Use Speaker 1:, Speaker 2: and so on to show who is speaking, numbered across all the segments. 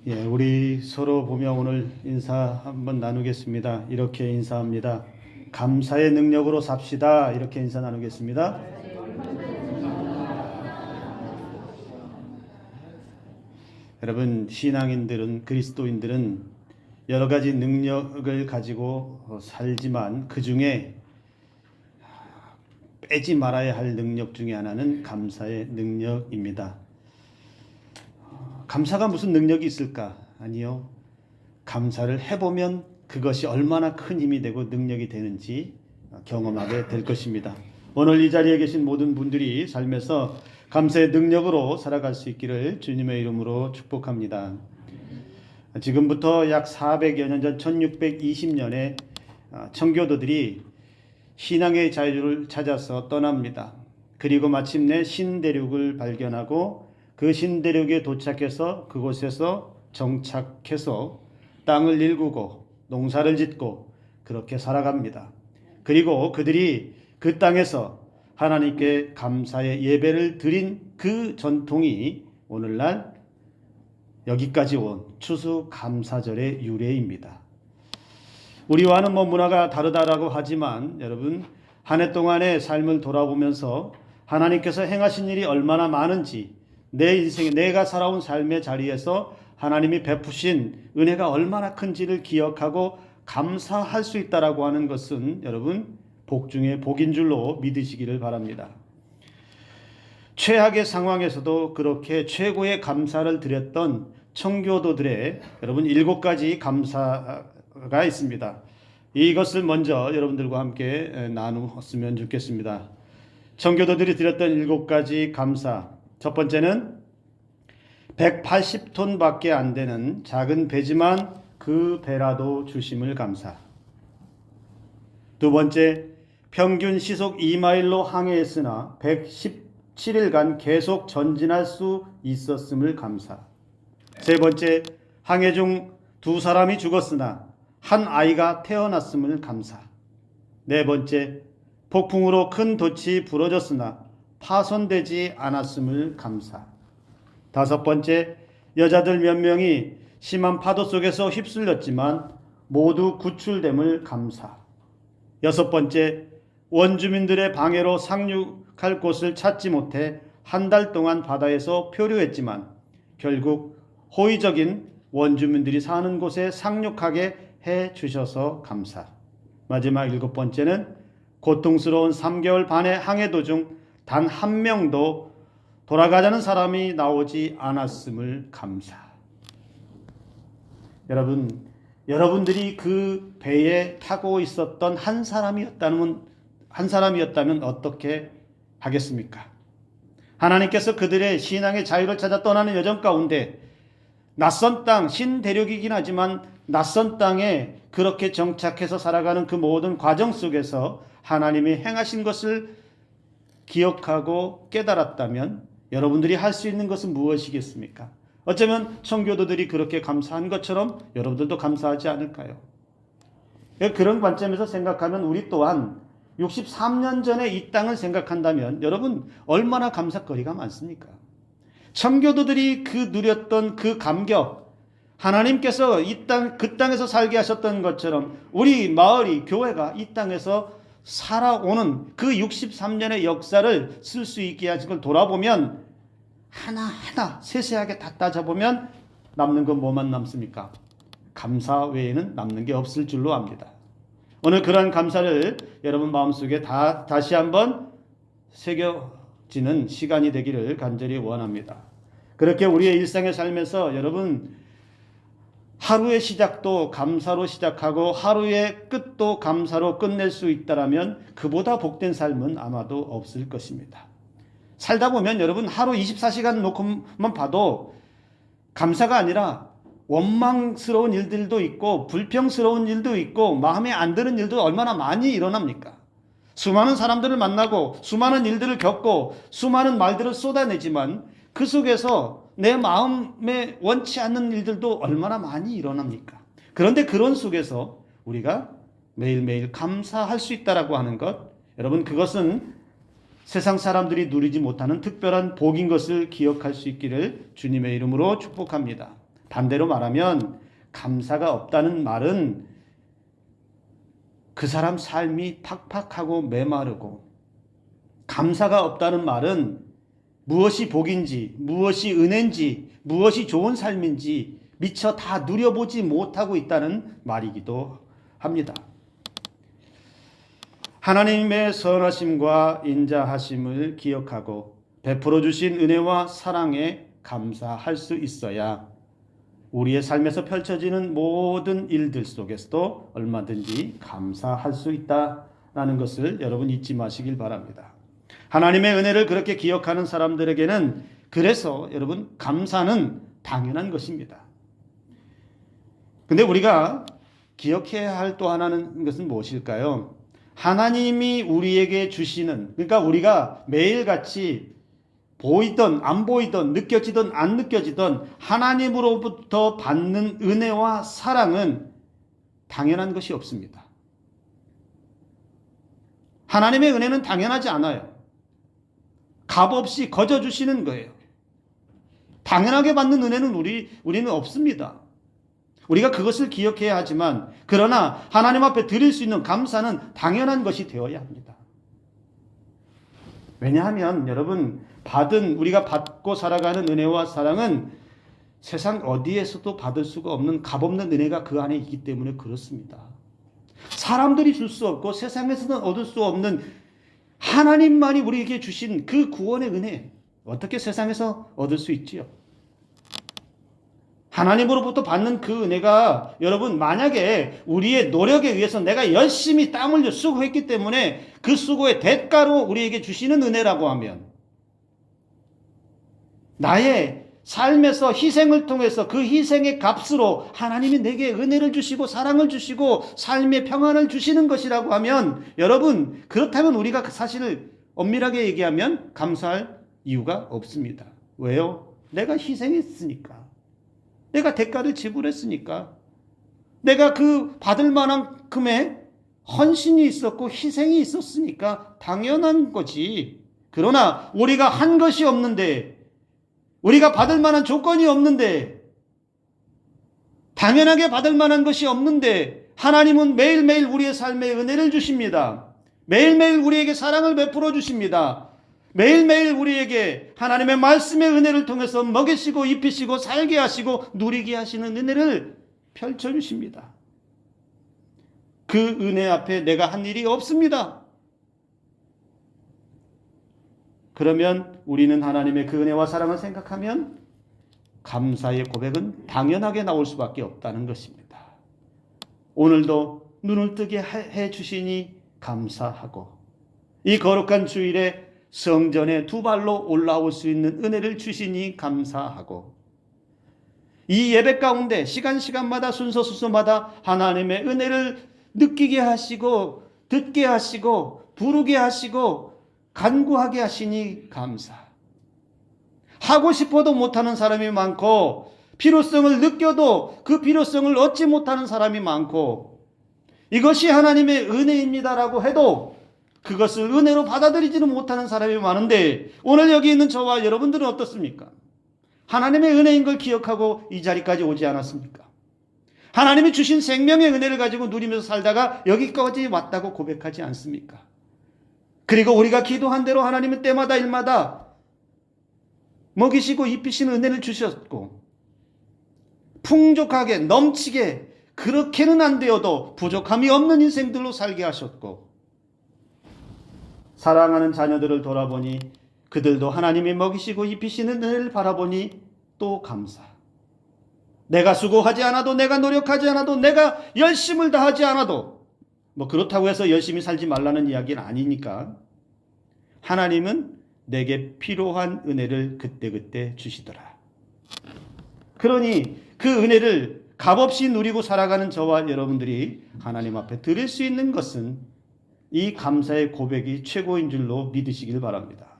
Speaker 1: 우리 서로 보며 오늘 인사 한번 나누겠습니다. 이렇게 인사합니다. 감사의 능력으로 삽시다. 이렇게 인사 나누겠습니다. 여러분, 신앙인들은, 그리스도인들은 여러 가지 능력을 가지고 살지만 그 중에 빼지 말아야 할 능력 중에 하나는 감사의 능력입니다. 감사가 무슨 능력이 있을까? 아니요. 감사를 해보면 그것이 얼마나 큰 힘이 되고 능력이 되는지 경험하게 될 것입니다. 오늘 이 자리에 계신 모든 분들이 삶에서 감사의 능력으로 살아갈 수 있기를 주님의 이름으로 축복합니다. 지금부터 약 400여 년 전 1620년에 청교도들이 신앙의 자유를 찾아서 떠납니다. 그리고 마침내 신대륙을 발견하고 그 신대륙에 도착해서 그곳에서 정착해서 땅을 일구고 농사를 짓고 그렇게 살아갑니다. 그리고 그들이 그 땅에서 하나님께 감사의 예배를 드린 그 전통이 오늘날 여기까지 온 추수감사절의 유래입니다. 우리와는 문화가 다르다라고 하지만 여러분, 한 해 동안의 삶을 돌아보면서 하나님께서 행하신 일이 얼마나 많은지, 내 인생에 내가 살아온 삶의 자리에서 하나님이 베푸신 은혜가 얼마나 큰지를 기억하고 감사할 수 있다라고 하는 것은 여러분 복 중에 복인 줄로 믿으시기를 바랍니다. 최악의 상황에서도 그렇게 최고의 감사를 드렸던 청교도들의 여러분 7가지 감사가 있습니다. 이것을 먼저 여러분들과 함께 나누었으면 좋겠습니다. 청교도들이 드렸던 7가지 감사. 첫 번째는 180톤 밖에 안 되는 작은 배지만 그 배라도 주심을 감사. 두 번째, 평균 시속 2마일로 항해했으나 117일간 계속 전진할 수 있었음을 감사. 세 번째, 항해 중 2사람이 죽었으나 한 아이가 태어났음을 감사. 네 번째, 폭풍으로 큰 돛이 부러졌으나 파손되지 않았음을 감사. 다섯 번째, 여자들 몇 명이 심한 파도 속에서 휩쓸렸지만 모두 구출됨을 감사. 여섯 번째, 원주민들의 방해로 상륙할 곳을 찾지 못해 한 달 동안 바다에서 표류했지만 결국 호의적인 원주민들이 사는 곳에 상륙하게 해 주셔서 감사. 마지막 7번째는 고통스러운 3개월 반의 항해 도중 단 한 명도 돌아가자는 사람이 나오지 않았음을 감사. 여러분들이 그 배에 타고 있었던 한 사람이었다면 어떻게 하겠습니까? 하나님께서 그들의 신앙의 자유를 찾아 떠나는 여정 가운데 낯선 땅, 신대륙이긴 하지만 낯선 땅에 그렇게 정착해서 살아가는 그 모든 과정 속에서 하나님이 행하신 것을 기억하고 깨달았다면 여러분들이 할 수 있는 것은 무엇이겠습니까? 어쩌면 청교도들이 그렇게 감사한 것처럼 여러분들도 감사하지 않을까요? 그런 관점에서 생각하면 우리 또한 63년 전에 이 땅을 생각한다면 여러분 얼마나 감사거리가 많습니까? 청교도들이 누렸던 그 감격, 하나님께서 그 땅에서 살게 하셨던 것처럼 우리 마을이, 교회가 이 땅에서 살아오는 그 63년의 역사를 쓸 수 있게 하신 걸 돌아보면 하나하나 세세하게 다 따져보면 남는 건 뭐만 남습니까? 감사 외에는 남는 게 없을 줄로 압니다. 오늘 그러한 감사를 여러분 마음속에 다시 한번 새겨지는 시간이 되기를 간절히 원합니다. 그렇게 우리의 일상의 삶에서 여러분 하루의 시작도 감사로 시작하고 하루의 끝도 감사로 끝낼 수 있다라면 그보다 복된 삶은 아마도 없을 것입니다. 살다 보면 여러분 하루 24시간 놓고만 봐도 감사가 아니라 원망스러운 일들도 있고 불평스러운 일도 있고 마음에 안 드는 일도 얼마나 많이 일어납니까? 수많은 사람들을 만나고 수많은 일들을 겪고 수많은 말들을 쏟아내지만 그 속에서 내 마음에 원치 않는 일들도 얼마나 많이 일어납니까? 그런데 그런 속에서 우리가 매일매일 감사할 수 있다라고 하는 것, 여러분 그것은 세상 사람들이 누리지 못하는 특별한 복인 것을 기억할 수 있기를 주님의 이름으로 축복합니다. 반대로 말하면 감사가 없다는 말은 그 사람 삶이 팍팍하고 메마르고, 감사가 없다는 말은 무엇이 복인지, 무엇이 은혜인지, 무엇이 좋은 삶인지 미처 다 누려보지 못하고 있다는 말이기도 합니다. 하나님의 선하심과 인자하심을 기억하고 베풀어 주신 은혜와 사랑에 감사할 수 있어야 우리의 삶에서 펼쳐지는 모든 일들 속에서도 얼마든지 감사할 수 있다라는 것을 여러분 잊지 마시길 바랍니다. 하나님의 은혜를 그렇게 기억하는 사람들에게는 그래서 여러분 감사는 당연한 것입니다. 근데 우리가 기억해야 할 또 하나는 것은 무엇일까요? 하나님이 우리에게 주시는, 그러니까 우리가 매일같이 보이던 안 보이던 느껴지던 안 느껴지던 하나님으로부터 받는 은혜와 사랑은 당연한 것이 없습니다. 하나님의 은혜는 당연하지 않아요. 값없이 거저 주시는 거예요. 당연하게 받는 은혜는 우리는 없습니다. 우리가 그것을 기억해야 하지만, 그러나 하나님 앞에 드릴 수 있는 감사는 당연한 것이 되어야 합니다. 왜냐하면 여러분, 우리가 받고 살아가는 은혜와 사랑은 세상 어디에서도 받을 수가 없는 값없는 은혜가 그 안에 있기 때문에 그렇습니다. 사람들이 줄 수 없고 세상에서는 얻을 수 없는 하나님만이 우리에게 주신 그 구원의 은혜, 어떻게 세상에서 얻을 수 있지요? 하나님으로부터 받는 그 은혜가 여러분, 만약에 우리의 노력에 의해서 내가 열심히 땀 흘려 수고했기 때문에 그 수고의 대가로 우리에게 주시는 은혜라고 하면, 나의 삶에서 희생을 통해서 그 희생의 값으로 하나님이 내게 은혜를 주시고 사랑을 주시고 삶의 평안을 주시는 것이라고 하면, 여러분, 그렇다면 우리가 사실 엄밀하게 얘기하면 감사할 이유가 없습니다. 왜요? 내가 희생했으니까. 내가 대가를 지불했으니까. 내가 그 받을 만큼의 헌신이 있었고 희생이 있었으니까 당연한 거지. 그러나 우리가 한 것이 없는데, 우리가 받을 만한 조건이 없는데, 당연하게 받을 만한 것이 없는데 하나님은 매일매일 우리의 삶에 은혜를 주십니다. 매일매일 우리에게 사랑을 베풀어 주십니다. 매일매일 우리에게 하나님의 말씀의 은혜를 통해서 먹이시고 입히시고 살게 하시고 누리게 하시는 은혜를 펼쳐주십니다. 그 은혜 앞에 내가 한 일이 없습니다. 그러면 우리는 하나님의 그 은혜와 사랑을 생각하면 감사의 고백은 당연하게 나올 수밖에 없다는 것입니다. 오늘도 눈을 뜨게 해 주시니 감사하고, 이 거룩한 주일에 성전에 두 발로 올라올 수 있는 은혜를 주시니 감사하고, 이 예배 가운데 시간마다 순서마다 하나님의 은혜를 느끼게 하시고 듣게 하시고 부르게 하시고 간구하게 하시니 감사. 하고 싶어도 못하는 사람이 많고, 필요성을 느껴도 그 필요성을 얻지 못하는 사람이 많고, 이것이 하나님의 은혜입니다라고 해도 그것을 은혜로 받아들이지는 못하는 사람이 많은데, 오늘 여기 있는 저와 여러분들은 어떻습니까? 하나님의 은혜인 걸 기억하고 이 자리까지 오지 않았습니까? 하나님이 주신 생명의 은혜를 가지고 누리면서 살다가 여기까지 왔다고 고백하지 않습니까? 그리고 우리가 기도한 대로 하나님은 때마다 일마다 먹이시고 입히시는 은혜를 주셨고, 풍족하게 넘치게, 그렇게는 안 되어도 부족함이 없는 인생들로 살게 하셨고, 사랑하는 자녀들을 돌아보니 그들도 하나님이 먹이시고 입히시는 은혜를 바라보니 또 감사. 내가 수고하지 않아도, 내가 노력하지 않아도, 내가 열심을 다하지 않아도, 그렇다고 해서 열심히 살지 말라는 이야기는 아니니까, 하나님은 내게 필요한 은혜를 그때그때 주시더라. 그러니 그 은혜를 값없이 누리고 살아가는 저와 여러분들이 하나님 앞에 드릴 수 있는 것은 이 감사의 고백이 최고인 줄로 믿으시길 바랍니다.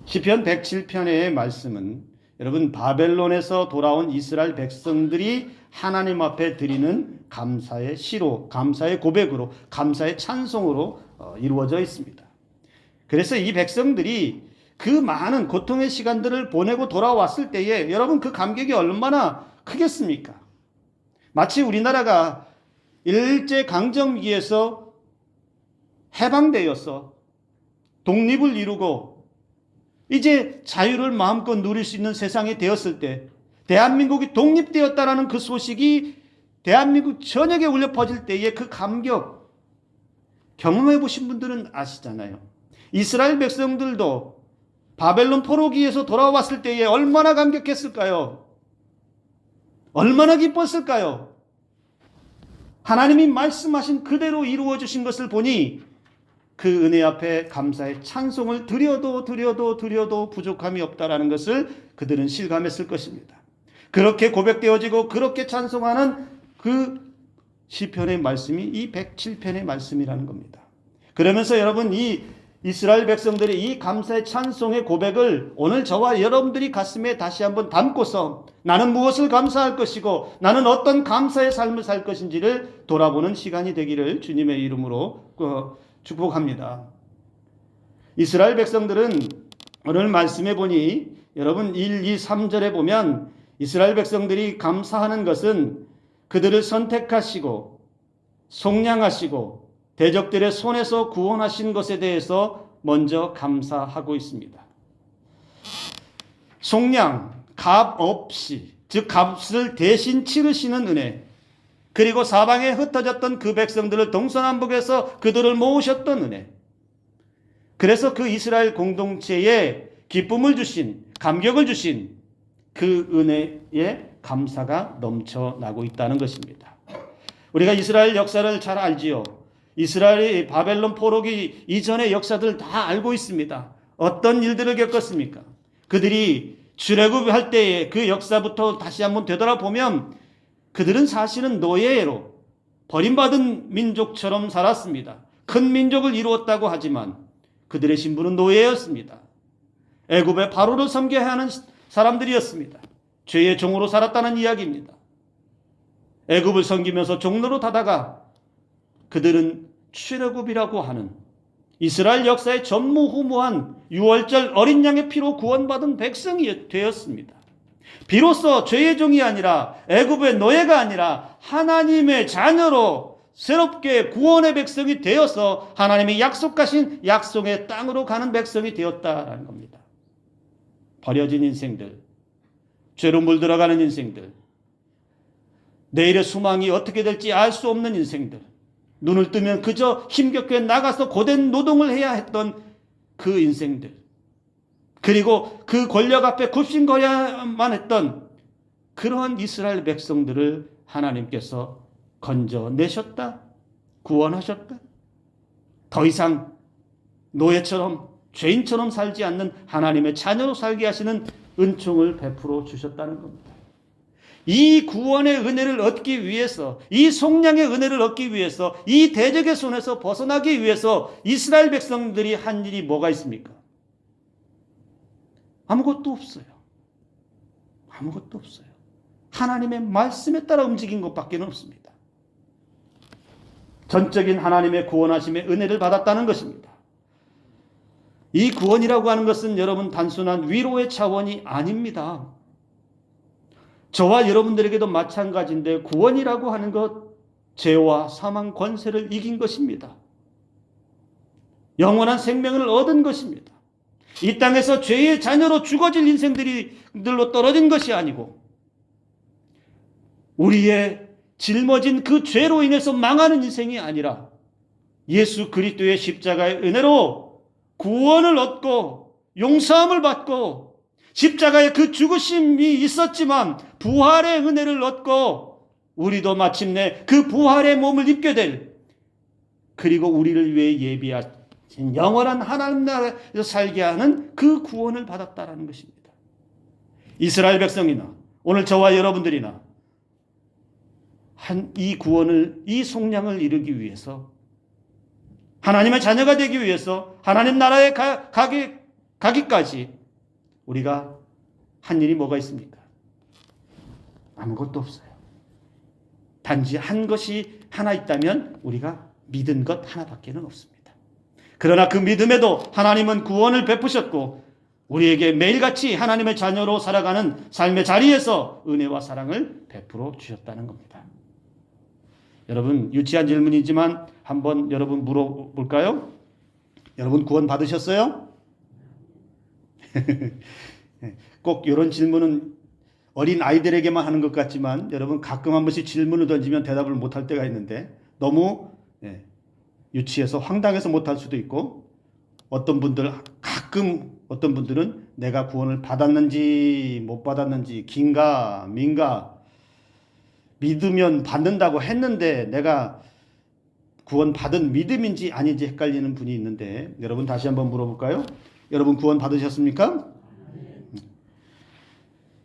Speaker 1: 시편 107편의 말씀은 여러분, 바벨론에서 돌아온 이스라엘 백성들이 하나님 앞에 드리는 감사의 시로, 감사의 고백으로, 감사의 찬송으로 이루어져 있습니다. 그래서 이 백성들이 그 많은 고통의 시간들을 보내고 돌아왔을 때에 여러분 그 감격이 얼마나 크겠습니까? 마치 우리나라가 일제강점기에서 해방되어서 독립을 이루고 이제 자유를 마음껏 누릴 수 있는 세상이 되었을 때 대한민국이 독립되었다라는 그 소식이 대한민국 전역에 울려 퍼질 때의 그 감격 경험해 보신 분들은 아시잖아요. 이스라엘 백성들도 바벨론 포로기에서 돌아왔을 때에 얼마나 감격했을까요? 얼마나 기뻤을까요? 하나님이 말씀하신 그대로 이루어 주신 것을 보니 그 은혜 앞에 감사의 찬송을 드려도 부족함이 없다라는 것을 그들은 실감했을 것입니다. 그렇게 고백되어지고 그렇게 찬송하는 그 시편의 말씀이 이 107편의 말씀이라는 겁니다. 그러면서 여러분 이 이스라엘 백성들이 이 감사의 찬송의 고백을 오늘 저와 여러분들이 가슴에 다시 한번 담고서 나는 무엇을 감사할 것이고 나는 어떤 감사의 삶을 살 것인지를 돌아보는 시간이 되기를 주님의 이름으로 축복합니다. 이스라엘 백성들은 오늘 말씀해 보니 여러분 1, 2, 3절에 보면 이스라엘 백성들이 감사하는 것은 그들을 선택하시고 속량하시고 대적들의 손에서 구원하신 것에 대해서 먼저 감사하고 있습니다. 속량, 값 없이, 즉 값을 대신 치르시는 은혜, 그리고 사방에 흩어졌던 그 백성들을 동서남북에서 그들을 모으셨던 은혜, 그래서 그 이스라엘 공동체에 기쁨을 주신, 감격을 주신 그 은혜에 감사가 넘쳐나고 있다는 것입니다. 우리가 이스라엘 역사를 잘 알지요. 이스라엘이 바벨론 포로기 이전의 역사들 다 알고 있습니다. 어떤 일들을 겪었습니까? 그들이 출애굽할 때의 그 역사부터 다시 한번 되돌아보면 그들은 사실은 노예로 버림받은 민족처럼 살았습니다. 큰 민족을 이루었다고 하지만 그들의 신분은 노예였습니다. 애굽의 바로를 섬겨야 하는 사람들이었습니다. 죄의 종으로 살았다는 이야기입니다. 애굽을 섬기면서 종로로 타다가 그들은 출애굽이라고 하는 이스라엘 역사의 전무후무한 유월절 어린 양의 피로 구원받은 백성이 되었습니다. 비로소 죄의 종이 아니라 애굽의 노예가 아니라 하나님의 자녀로 새롭게 구원의 백성이 되어서 하나님이 약속하신 약속의 땅으로 가는 백성이 되었다라는 겁니다. 버려진 인생들, 죄로 물들어가는 인생들, 내일의 수망이 어떻게 될지 알 수 없는 인생들, 눈을 뜨면 그저 힘겹게 나가서 고된 노동을 해야 했던 그 인생들, 그리고 그 권력 앞에 굽신거려야만 했던 그러한 이스라엘 백성들을 하나님께서 건져내셨다, 구원하셨다. 더 이상 노예처럼 죄인처럼 살지 않는 하나님의 자녀로 살게 하시는 은총을 베풀어 주셨다는 겁니다. 이 구원의 은혜를 얻기 위해서, 이 속량의 은혜를 얻기 위해서, 이 대적의 손에서 벗어나기 위해서 이스라엘 백성들이 한 일이 뭐가 있습니까? 아무것도 없어요. 아무것도 없어요. 하나님의 말씀에 따라 움직인 것밖에 없습니다. 전적인 하나님의 구원하심의 은혜를 받았다는 것입니다. 이 구원이라고 하는 것은 여러분 단순한 위로의 차원이 아닙니다. 저와 여러분들에게도 마찬가지인데 구원이라고 하는 것, 죄와 사망 권세를 이긴 것입니다. 영원한 생명을 얻은 것입니다. 이 땅에서 죄의 자녀로 죽어질 인생들로 떨어진 것이 아니고 우리의 짊어진 그 죄로 인해서 망하는 인생이 아니라 예수 그리스도의 십자가의 은혜로 구원을 얻고 용서함을 받고 십자가의 그 죽으심이 있었지만 부활의 은혜를 얻고 우리도 마침내 그 부활의 몸을 입게 될, 그리고 우리를 위해 예비하신 영원한 하나님 나라에서 살게 하는 그 구원을 받았다라는 것입니다. 이스라엘 백성이나 오늘 저와 여러분들이나 이 구원을, 이 속량을 이루기 위해서, 하나님의 자녀가 되기 위해서, 하나님 나라에 가기까지 우리가 한 일이 뭐가 있습니까? 아무것도 없어요. 단지 한 것이 하나 있다면 우리가 믿은 것 하나밖에는 없습니다. 그러나 그 믿음에도 하나님은 구원을 베푸셨고 우리에게 매일같이 하나님의 자녀로 살아가는 삶의 자리에서 은혜와 사랑을 베풀어 주셨다는 겁니다. 여러분, 유치한 질문이지만 한번 여러분 물어볼까요? 여러분 구원 받으셨어요? 꼭 이런 질문은 어린 아이들에게만 하는 것 같지만 여러분 가끔 한 번씩 질문을 던지면 대답을 못할 때가 있는데 너무 유치해서 황당해서 못할 수도 있고 어떤 분들은 내가 구원을 받았는지 못 받았는지 긴가 민가 믿으면 받는다고 했는데 내가 구원 받은 믿음인지 아닌지 헷갈리는 분이 있는데 여러분 다시 한번 물어볼까요? 여러분 구원 받으셨습니까?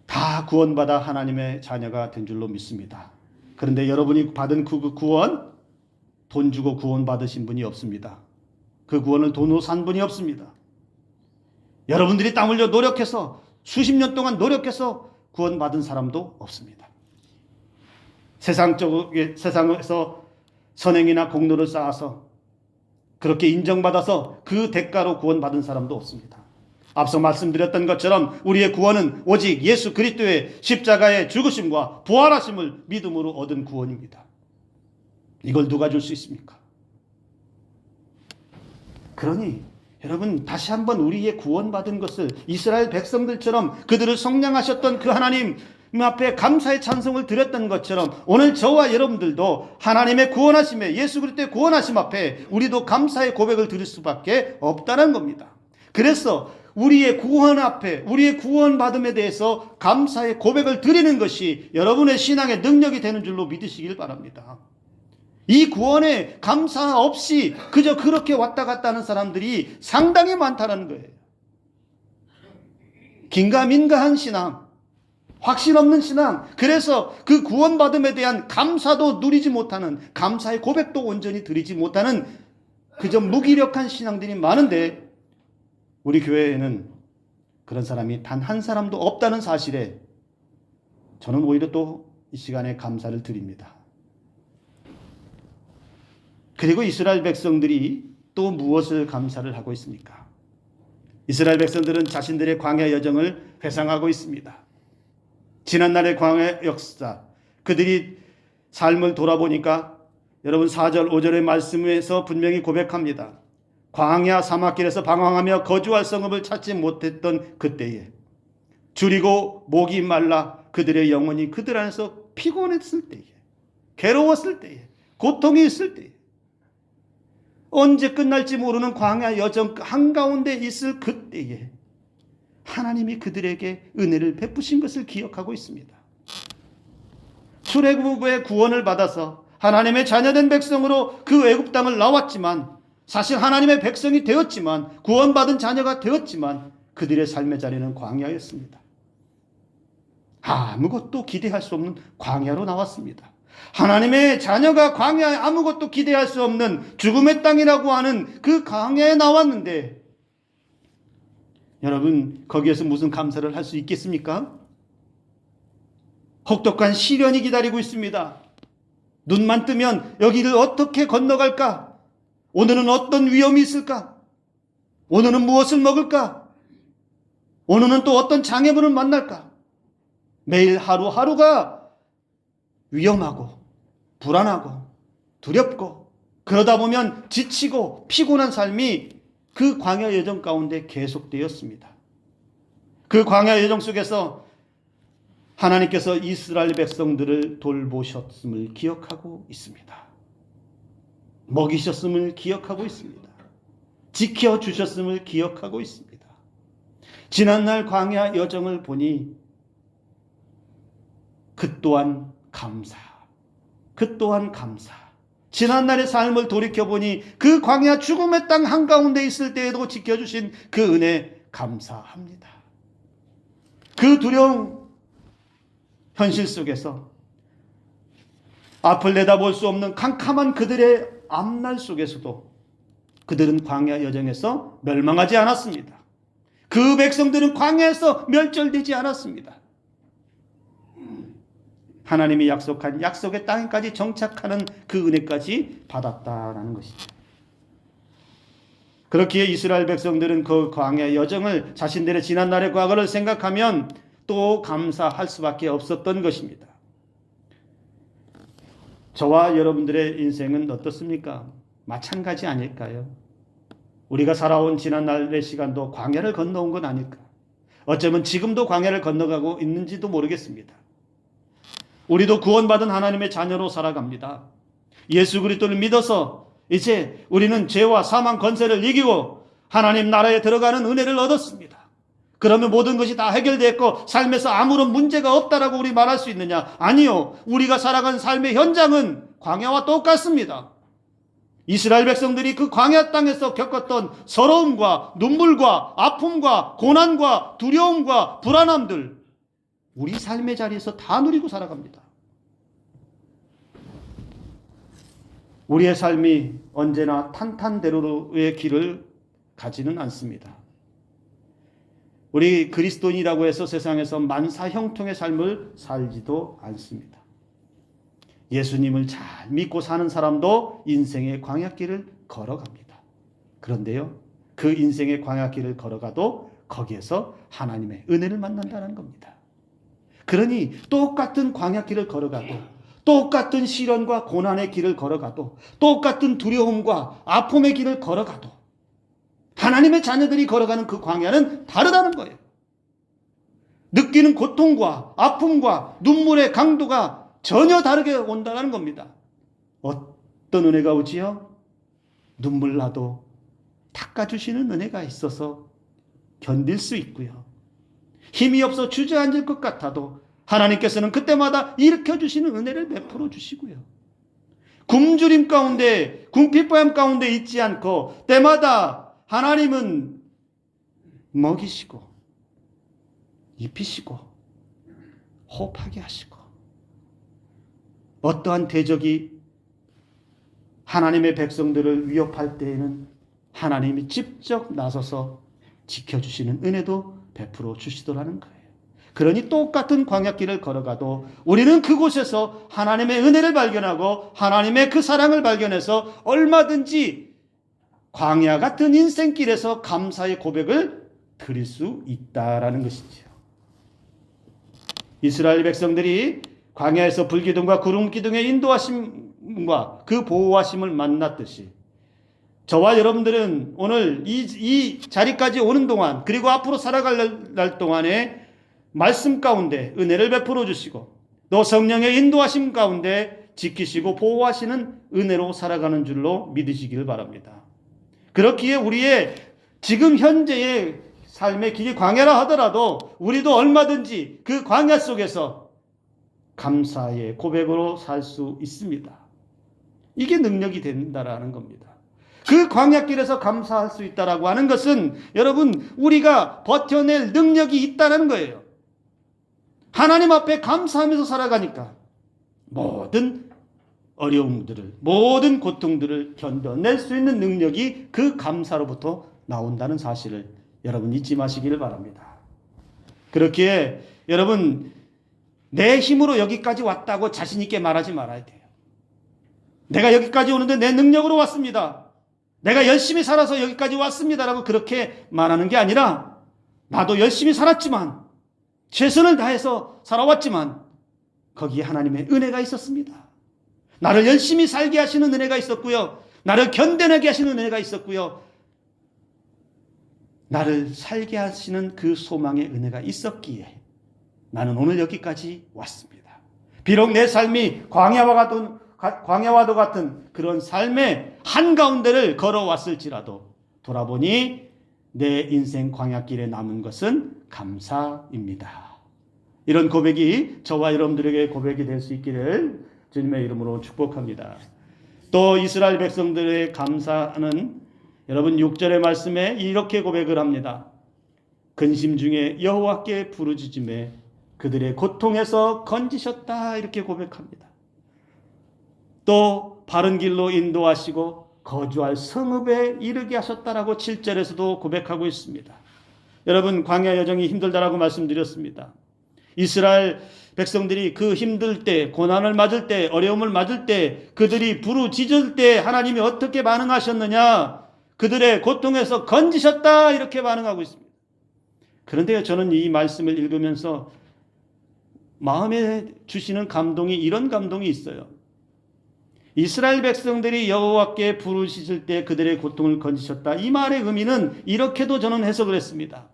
Speaker 1: 다 구원받아 하나님의 자녀가 된 줄로 믿습니다. 그런데 여러분이 받은 그 구원 돈 주고 구원 받으신 분이 없습니다. 그 구원을 돈으로 산 분이 없습니다. 여러분들이 땀 흘려 노력해서 수십 년 동안 노력해서 구원받은 사람도 없습니다. 세상에서 선행이나 공로를 쌓아서 그렇게 인정받아서 그 대가로 구원받은 사람도 없습니다. 앞서 말씀드렸던 것처럼 우리의 구원은 오직 예수 그리스도의 십자가의 죽으심과 부활하심을 믿음으로 얻은 구원입니다. 이걸 누가 줄 수 있습니까? 그러니 여러분 다시 한번 우리의 구원받은 것을 이스라엘 백성들처럼 그들을 속량하셨던 그 하나님 앞에 감사의 찬송을 드렸던 것처럼 오늘 저와 여러분들도 하나님의 구원하심에 예수 그리스도의 구원하심 앞에 우리도 감사의 고백을 드릴 수밖에 없다는 겁니다. 그래서 우리의 구원 앞에 우리의 구원받음에 대해서 감사의 고백을 드리는 것이 여러분의 신앙의 능력이 되는 줄로 믿으시길 바랍니다. 이 구원에 감사 없이 그저 그렇게 왔다 갔다 하는 사람들이 상당히 많다는 거예요. 긴가민가한 신앙, 확신 없는 신앙, 그래서 그 구원받음에 대한 감사도 누리지 못하는, 감사의 고백도 온전히 드리지 못하는 그저 무기력한 신앙들이 많은데 우리 교회에는 그런 사람이 단 한 사람도 없다는 사실에 저는 오히려 또 이 시간에 감사를 드립니다. 그리고 이스라엘 백성들이 또 무엇을 감사를 하고 있습니까? 이스라엘 백성들은 자신들의 광야 여정을 회상하고 있습니다. 지난날의 광야 역사, 그들이 삶을 돌아보니까 여러분 4절 5절의 말씀에서 분명히 고백합니다. 광야 사막길에서 방황하며 거주할 성읍을 찾지 못했던 그때에 줄이고 목이 말라 그들의 영혼이 그들 안에서 피곤했을 때에 괴로웠을 때에 고통이 있을 때에 언제 끝날지 모르는 광야 여정 한가운데 있을 그때에 하나님이 그들에게 은혜를 베푸신 것을 기억하고 있습니다. 출애굽의 구원을 받아서 하나님의 자녀된 백성으로 그 애굽 땅을 나왔지만 사실 하나님의 백성이 되었지만 구원받은 자녀가 되었지만 그들의 삶의 자리는 광야였습니다. 아무것도 기대할 수 없는 광야로 나왔습니다. 하나님의 자녀가 광야에 아무것도 기대할 수 없는 죽음의 땅이라고 하는 그 광야에 나왔는데 여러분 거기에서 무슨 감사를 할 수 있겠습니까? 혹독한 시련이 기다리고 있습니다. 눈만 뜨면 여기를 어떻게 건너갈까? 오늘은 어떤 위험이 있을까? 오늘은 무엇을 먹을까? 오늘은 또 어떤 장애물을 만날까? 매일 하루하루가 위험하고 불안하고 두렵고 그러다 보면 지치고 피곤한 삶이 그 광야 여정 가운데 계속되었습니다. 그 광야 여정 속에서 하나님께서 이스라엘 백성들을 돌보셨음을 기억하고 있습니다. 먹이셨음을 기억하고 있습니다. 지켜주셨음을 기억하고 있습니다. 지난날 광야 여정을 보니 그 또한 감사. 지난날의 삶을 돌이켜보니 그 광야 죽음의 땅 한가운데 있을 때에도 지켜주신 그 은혜 감사합니다. 그 두려운 현실 속에서 앞을 내다볼 수 없는 캄캄한 그들의 앞날 속에서도 그들은 광야 여정에서 멸망하지 않았습니다. 그 백성들은 광야에서 멸절되지 않았습니다. 하나님이 약속한 약속의 땅에까지 정착하는 그 은혜까지 받았다라는 것이죠. 그렇기에 이스라엘 백성들은 그 광야 여정을 자신들의 지난날의 과거를 생각하면 또 감사할 수밖에 없었던 것입니다. 저와 여러분들의 인생은 어떻습니까? 마찬가지 아닐까요? 우리가 살아온 지난날의 시간도 광야를 건너온 건 아닐까? 어쩌면 지금도 광야를 건너가고 있는지도 모르겠습니다. 우리도 구원받은 하나님의 자녀로 살아갑니다. 예수 그리스도를 믿어서 이제 우리는 죄와 사망 권세를 이기고 하나님 나라에 들어가는 은혜를 얻었습니다. 그러면 모든 것이 다 해결됐고 삶에서 아무런 문제가 없다라고 우리 말할 수 있느냐? 아니요. 우리가 살아간 삶의 현장은 광야와 똑같습니다. 이스라엘 백성들이 그 광야 땅에서 겪었던 서러움과 눈물과 아픔과 고난과 두려움과 불안함들, 우리 삶의 자리에서 다 누리고 살아갑니다. 우리의 삶이 언제나 탄탄대로의 길을 가지는 않습니다. 우리 그리스도인이라고 해서 세상에서 만사형통의 삶을 살지도 않습니다. 예수님을 잘 믿고 사는 사람도 인생의 광야길을 걸어갑니다. 그런데요, 그 인생의 광야길을 걸어가도 거기에서 하나님의 은혜를 만난다는 겁니다. 그러니 똑같은 광야길을 걸어가도, 똑같은 시련과 고난의 길을 걸어가도, 똑같은 두려움과 아픔의 길을 걸어가도 하나님의 자녀들이 걸어가는 그 광야는 다르다는 거예요. 느끼는 고통과 아픔과 눈물의 강도가 전혀 다르게 온다는 겁니다. 어떤 은혜가 오지요? 눈물 나도 닦아주시는 은혜가 있어서 견딜 수 있고요. 힘이 없어 주저앉을 것 같아도 하나님께서는 그때마다 일으켜주시는 은혜를 베풀어 주시고요. 굶주림 가운데, 궁핍함 가운데 있지 않고 때마다 하나님은 먹이시고 입히시고 호흡하게 하시고, 어떠한 대적이 하나님의 백성들을 위협할 때에는 하나님이 직접 나서서 지켜주시는 은혜도 베풀어 주시더라는 거예요. 그러니 똑같은 광야길을 걸어가도 우리는 그곳에서 하나님의 은혜를 발견하고 하나님의 그 사랑을 발견해서 얼마든지 광야 같은 인생길에서 감사의 고백을 드릴 수 있다라는 것이죠. 이스라엘 백성들이 광야에서 불기둥과 구름기둥의 인도하심과 그 보호하심을 만났듯이 저와 여러분들은 오늘 이 자리까지 오는 동안, 그리고 앞으로 살아갈 날 동안에 말씀 가운데 은혜를 베풀어 주시고 또 성령의 인도하심 가운데 지키시고 보호하시는 은혜로 살아가는 줄로 믿으시기를 바랍니다. 그렇기에 우리의 지금 현재의 삶의 길이 광야라 하더라도 우리도 얼마든지 그 광야 속에서 감사의 고백으로 살 수 있습니다. 이게 능력이 된다라는 겁니다. 그 광야길에서 감사할 수 있다라고 하는 것은 여러분, 우리가 버텨낼 능력이 있다는 거예요. 하나님 앞에 감사하면서 살아가니까 모든 어려움들을, 모든 고통들을 견뎌낼 수 있는 능력이 그 감사로부터 나온다는 사실을 여러분 잊지 마시기를 바랍니다. 그렇기에 여러분, 내 힘으로 여기까지 왔다고 자신 있게 말하지 말아야 돼요. 내가 여기까지 오는데 내 능력으로 왔습니다. 내가 열심히 살아서 여기까지 왔습니다라고 그렇게 말하는 게 아니라, 나도 열심히 살았지만, 최선을 다해서 살아왔지만 거기에 하나님의 은혜가 있었습니다. 나를 열심히 살게 하시는 은혜가 있었고요, 나를 견뎌내게 하시는 은혜가 있었고요, 나를 살게 하시는 그 소망의 은혜가 있었기에 나는 오늘 여기까지 왔습니다. 비록 내 삶이 광야와도 같은 그런 삶의 한가운데를 걸어왔을지라도 돌아보니 내 인생 광야길에 남은 것은 감사입니다. 이런 고백이 저와 여러분들에게 고백이 될 수 있기를 주님의 이름으로 축복합니다. 또 이스라엘 백성들의 감사는 여러분 6절의 말씀에 이렇게 고백을 합니다. 근심 중에 여호와께 부르짖음에 그들의 고통에서 건지셨다, 이렇게 고백합니다. 또 바른 길로 인도하시고 거주할 성읍에 이르게 하셨다라고 7절에서도 고백하고 있습니다. 여러분, 광야 여정이 힘들다라고 말씀드렸습니다. 이스라엘 백성들이 그 힘들 때, 고난을 맞을 때, 어려움을 맞을 때, 그들이 부르짖을 때 하나님이 어떻게 반응하셨느냐? 그들의 고통에서 건지셨다 이렇게 반응하고 있습니다. 그런데요, 저는 이 말씀을 읽으면서 마음에 주시는 감동이 이런 감동이 있어요. 이스라엘 백성들이 여호와께 부르짖을 때 그들의 고통을 건지셨다. 이 말의 의미는 이렇게도 저는 해석을 했습니다.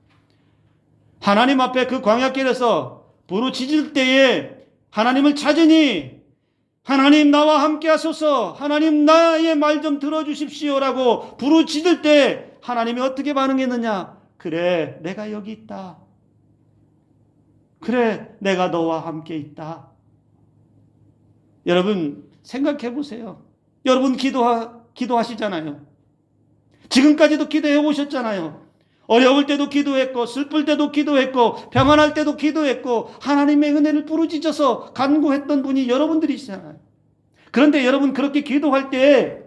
Speaker 1: 하나님 앞에 그 광야길에서 부르짖을 때에 하나님을 찾으니 하나님 나와 함께 하소서, 하나님 나의 말 좀 들어주십시오라고 부르짖을 때 하나님이 어떻게 반응했느냐? 그래, 내가 여기 있다. 그래, 내가 너와 함께 있다. 여러분 생각해 보세요. 여러분 기도하시잖아요. 지금까지도 기도해 오셨잖아요. 어려울 때도 기도했고, 슬플 때도 기도했고, 평안할 때도 기도했고, 하나님의 은혜를 부르짖어서 간구했던 분이 여러분들이시잖아요. 그런데 여러분 그렇게 기도할 때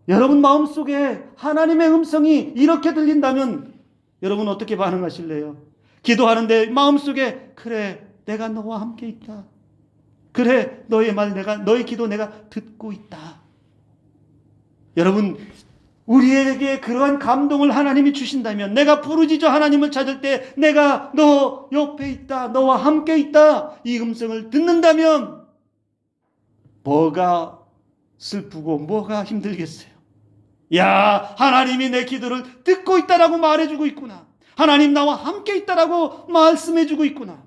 Speaker 1: 여러분 마음속에 하나님의 음성이 이렇게 들린다면 여러분 어떻게 반응하실래요? 기도하는데 마음속에 그래, 내가 너와 함께 있다. 그래, 너의 말 너의 기도 내가 듣고 있다. 여러분, 우리에게 그러한 감동을 하나님이 주신다면, 내가 부르짖어 하나님을 찾을 때 내가 너 옆에 있다, 너와 함께 있다, 이 음성을 듣는다면 뭐가 슬프고 뭐가 힘들겠어요? 야, 하나님이 내 기도를 듣고 있다라고 말해주고 있구나. 하나님 나와 함께 있다라고 말씀해주고 있구나.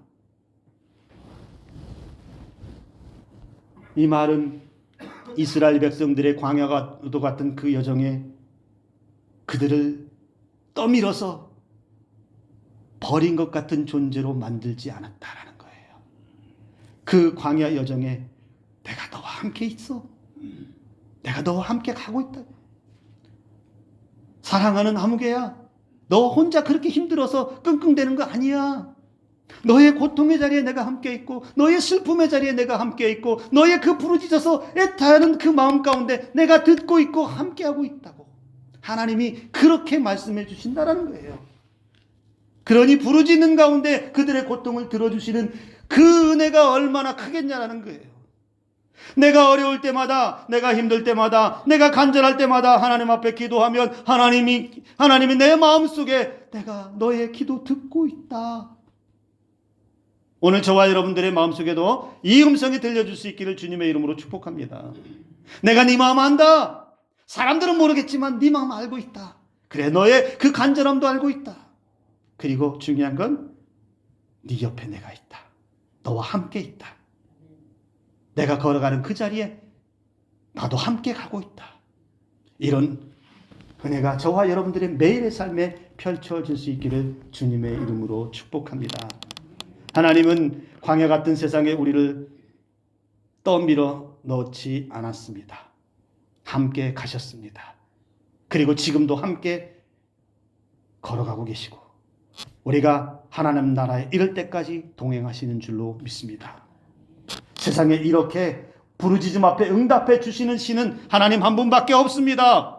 Speaker 1: 이 말은 이스라엘 백성들의 광야도 같은 그 여정에 그들을 떠밀어서 버린 것 같은 존재로 만들지 않았다라는 거예요. 그 광야 여정에 내가 너와 함께 있어. 내가 너와 함께 가고 있다. 사랑하는 아무개야, 너 혼자 그렇게 힘들어서 끙끙대는 거 아니야. 너의 고통의 자리에 내가 함께 있고, 너의 슬픔의 자리에 내가 함께 있고, 너의 그 부르짖어서 애타는 그 마음 가운데 내가 듣고 있고 함께하고 있다고 하나님이 그렇게 말씀해 주신다라는 거예요. 그러니 부르짖는 가운데 그들의 고통을 들어주시는 그 은혜가 얼마나 크겠냐라는 거예요. 내가 어려울 때마다, 내가 힘들 때마다, 내가 간절할 때마다 하나님 앞에 기도하면 하나님이 내 마음속에 내가 너의 기도 듣고 있다. 오늘 저와 여러분들의 마음속에도 이 음성이 들려줄 수 있기를 주님의 이름으로 축복합니다. 내가 네 마음 안다. 사람들은 모르겠지만 네 마음 알고 있다. 그래, 너의 그 간절함도 알고 있다. 그리고 중요한 건 네 옆에 내가 있다. 너와 함께 있다. 내가 걸어가는 그 자리에 나도 함께 가고 있다. 이런 은혜가 저와 여러분들의 매일의 삶에 펼쳐질 수 있기를 주님의 이름으로 축복합니다. 하나님은 광야 같은 세상에 우리를 떠밀어 넣지 않았습니다. 함께 가셨습니다. 그리고 지금도 함께 걸어가고 계시고 우리가 하나님 나라에 이를 때까지 동행하시는 줄로 믿습니다. 세상에 이렇게 부르짖음 앞에 응답해 주시는 신은 하나님 한 분밖에 없습니다.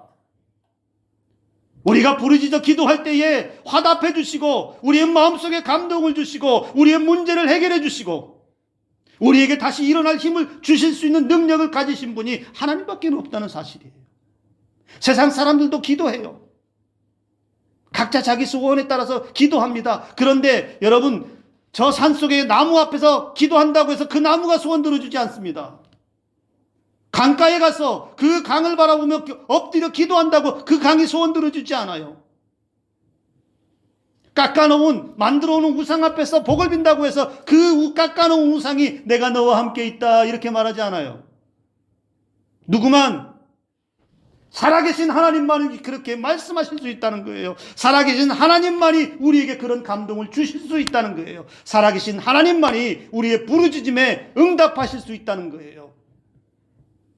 Speaker 1: 우리가 부르짖어 기도할 때에 화답해 주시고 우리의 마음속에 감동을 주시고 우리의 문제를 해결해 주시고 우리에게 다시 일어날 힘을 주실 수 있는 능력을 가지신 분이 하나님밖에 없다는 사실이에요. 세상 사람들도 기도해요. 각자 자기 소원에 따라서 기도합니다. 그런데 여러분, 저 산속의 나무 앞에서 기도한다고 해서 그 나무가 소원 들어주지 않습니다. 강가에 가서 그 강을 바라보며 엎드려 기도한다고 그 강이 소원 들어주지 않아요. 만들어놓은 우상 앞에서 복을 빈다고 해서 그 깎아놓은 우상이 내가 너와 함께 있다 이렇게 말하지 않아요. 누구만 살아계신 하나님만이 그렇게 말씀하실 수 있다는 거예요. 살아계신 하나님만이 우리에게 그런 감동을 주실 수 있다는 거예요. 살아계신 하나님만이 우리의 부르짖음에 응답하실 수 있다는 거예요.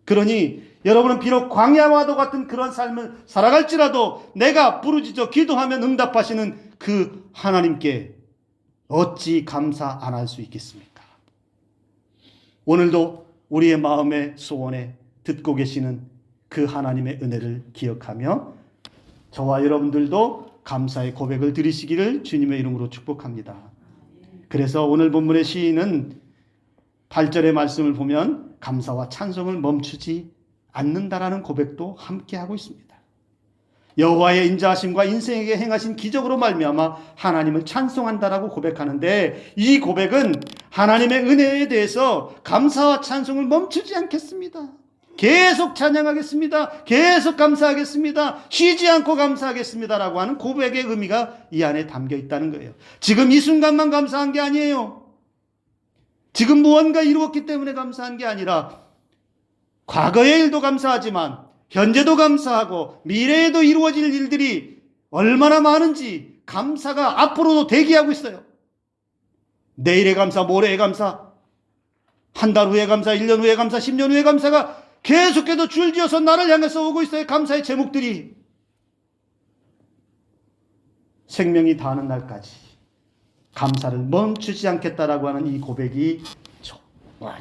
Speaker 1: 그러니 여러분은 비록 광야와도 같은 그런 삶을 살아갈지라도 내가 부르짖어 기도하면 응답하시는 그 하나님께 어찌 감사 안 할 수 있겠습니까? 오늘도 우리의 마음의 소원에 듣고 계시는 그 하나님의 은혜를 기억하며 저와 여러분들도 감사의 고백을 드리시기를 주님의 이름으로 축복합니다. 그래서 오늘 본문의 시인은 8절의 말씀을 보면 감사와 찬송을 멈추지 않는다라는 고백도 함께 하고 있습니다. 여호와의 인자하심과 인생에게 행하신 기적으로 말미암아 하나님을 찬송한다라고 고백하는데, 이 고백은 하나님의 은혜에 대해서 감사와 찬송을 멈추지 않겠습니다. 계속 찬양하겠습니다. 계속 감사하겠습니다. 쉬지 않고 감사하겠습니다라고 하는 고백의 의미가 이 안에 담겨 있다는 거예요. 지금 이 순간만 감사한 게 아니에요. 지금 무언가 이루었기 때문에 감사한 게 아니라 과거의 일도 감사하지만 현재도 감사하고 미래에도 이루어질 일들이 얼마나 많은지 감사가 앞으로도 대기하고 있어요. 내일의 감사, 모레의 감사, 한 달 후의 감사, 1년 후의 감사, 10년 후의 감사가 계속해서 줄지어서 나를 향해서 오고 있어요. 감사의 제목들이. 생명이 다하는 날까지 감사를 멈추지 않겠다라고 하는 이 고백이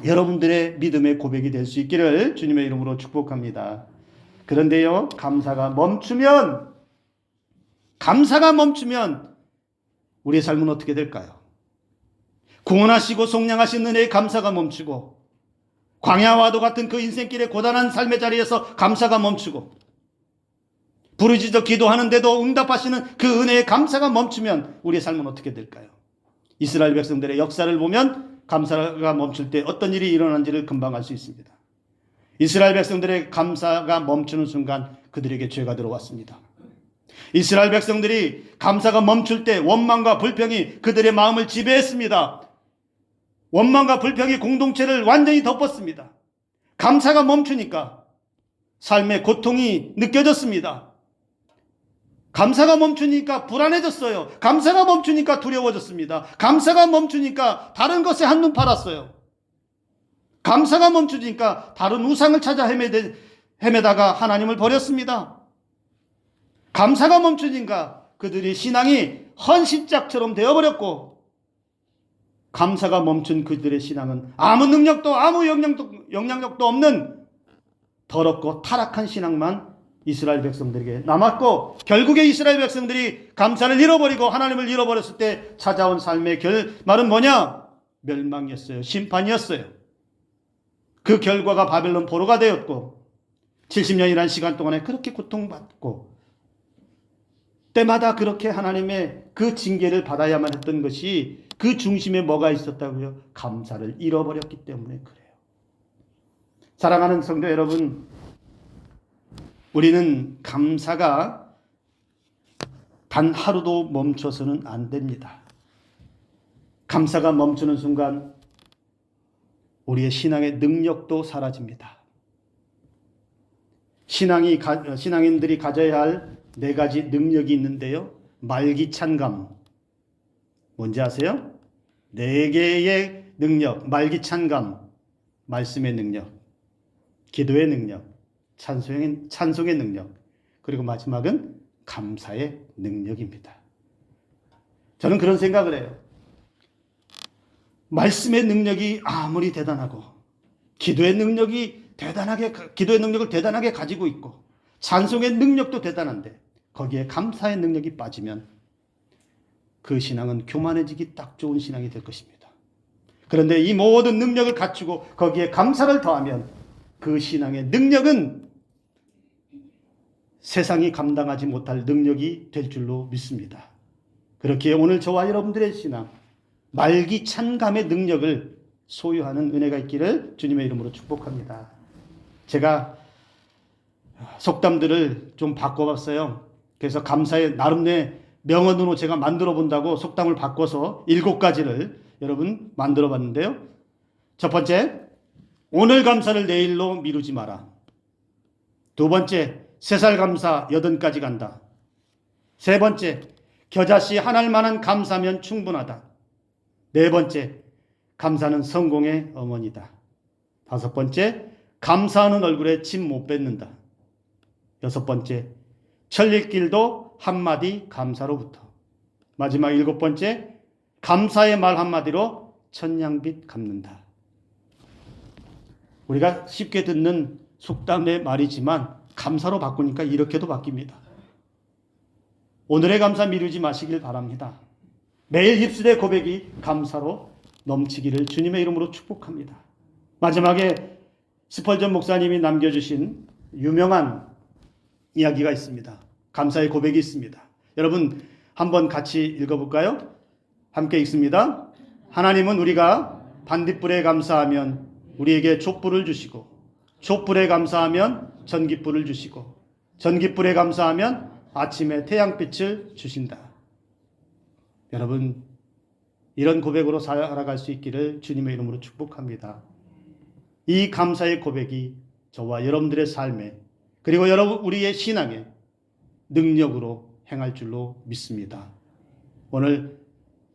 Speaker 1: 여러분들의 믿음의 고백이 될 수 있기를 주님의 이름으로 축복합니다. 그런데요, 감사가 멈추면 우리의 삶은 어떻게 될까요? 구원하시고 속량하신 은혜의 감사가 멈추고, 광야와도 같은 그 인생길의 고단한 삶의 자리에서 감사가 멈추고, 부르짖어 기도하는데도 응답하시는 그 은혜의 감사가 멈추면 우리의 삶은 어떻게 될까요? 이스라엘 백성들의 역사를 보면 감사가 멈출 때 어떤 일이 일어난지를 금방 알 수 있습니다. 이스라엘 백성들의 감사가 멈추는 순간 그들에게 죄가 들어왔습니다. 이스라엘 백성들이 감사가 멈출 때 원망과 불평이 그들의 마음을 지배했습니다. 원망과 불평이 공동체를 완전히 덮었습니다. 감사가 멈추니까 삶의 고통이 느껴졌습니다. 감사가 멈추니까 불안해졌어요. 감사가 멈추니까 두려워졌습니다. 감사가 멈추니까 다른 것에 한눈 팔았어요. 감사가 멈추니까 다른 우상을 찾아 헤매다가 하나님을 버렸습니다. 감사가 멈추니까 그들의 신앙이 헌신짝처럼 되어버렸고, 감사가 멈춘 그들의 신앙은 아무 능력도 아무 영향력도 없는 더럽고 타락한 신앙만 이스라엘 백성들에게 남았고, 결국에 이스라엘 백성들이 감사를 잃어버리고 하나님을 잃어버렸을 때 찾아온 삶의 결말은 뭐냐? 멸망이었어요. 심판이었어요. 그 결과가 바벨론 포로가 되었고, 70년이라는 시간 동안에 그렇게 고통받고 때마다 그렇게 하나님의 그 징계를 받아야만 했던 것이, 그 중심에 뭐가 있었다고요? 감사를 잃어버렸기 때문에 그래요. 사랑하는 성도 여러분, 우리는 감사가 단 하루도 멈춰서는 안 됩니다. 감사가 멈추는 순간 우리의 신앙의 능력도 사라집니다. 신앙인들이 가져야 할 4가지 능력이 있는데요. 말기찬감, 뭔지 아세요? 4개의 능력, 말기찬감, 말씀의 능력, 기도의 능력, 찬송의 능력, 그리고 마지막은 감사의 능력입니다. 저는 그런 생각을 해요. 말씀의 능력이 아무리 대단하고, 기도의 능력을 대단하게 가지고 있고, 찬송의 능력도 대단한데 거기에 감사의 능력이 빠지면 그 신앙은 교만해지기 딱 좋은 신앙이 될 것입니다. 그런데 이 모든 능력을 갖추고 거기에 감사를 더하면 그 신앙의 능력은 세상이 감당하지 못할 능력이 될 줄로 믿습니다. 그렇기에 오늘 저와 여러분들의 신앙, 말기찬감의 능력을 소유하는 은혜가 있기를 주님의 이름으로 축복합니다. 제가 속담들을 좀 바꿔봤어요. 그래서 감사의 나름의 명언으로 제가 만들어 본다고 속담을 바꿔서 7가지를 여러분 만들어 봤는데요. 첫 번째, 오늘 감사를 내일로 미루지 마라. 두 번째, 새살 감사 80가지 간다. 세 번째, 겨자씨 하나만한 감사면 충분하다. 네 번째, 감사는 성공의 어머니다. 다섯 번째, 감사하는 얼굴에 침 못 뱉는다. 여섯 번째, 천리길도 한마디 감사로부터. 마지막 7번째, 감사의 말 한마디로 천냥빚 갚는다. 우리가 쉽게 듣는 속담의 말이지만 감사로 바꾸니까 이렇게도 바뀝니다. 오늘의 감사 미루지 마시길 바랍니다. 매일 입술의 고백이 감사로 넘치기를 주님의 이름으로 축복합니다. 마지막에 스펄전 목사님이 남겨주신 유명한 이야기가 있습니다. 감사의 고백이 있습니다. 여러분 한번 같이 읽어볼까요? 함께 읽습니다. 하나님은 우리가 반딧불에 감사하면 우리에게 촛불을 주시고, 촛불에 감사하면 전깃불을 주시고, 전깃불에 감사하면 아침에 태양빛을 주신다. 여러분 이런 고백으로 살아갈 수 있기를 주님의 이름으로 축복합니다. 이 감사의 고백이 저와 여러분들의 삶에, 그리고 우리의 신앙에 능력으로 행할 줄로 믿습니다. 오늘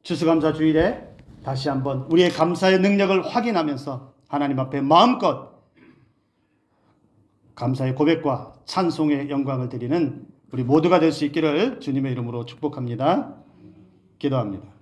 Speaker 1: 추수감사 주일에 다시 한번 우리의 감사의 능력을 확인하면서 하나님 앞에 마음껏 감사의 고백과 찬송의 영광을 드리는 우리 모두가 될 수 있기를 주님의 이름으로 축복합니다. 기도합니다.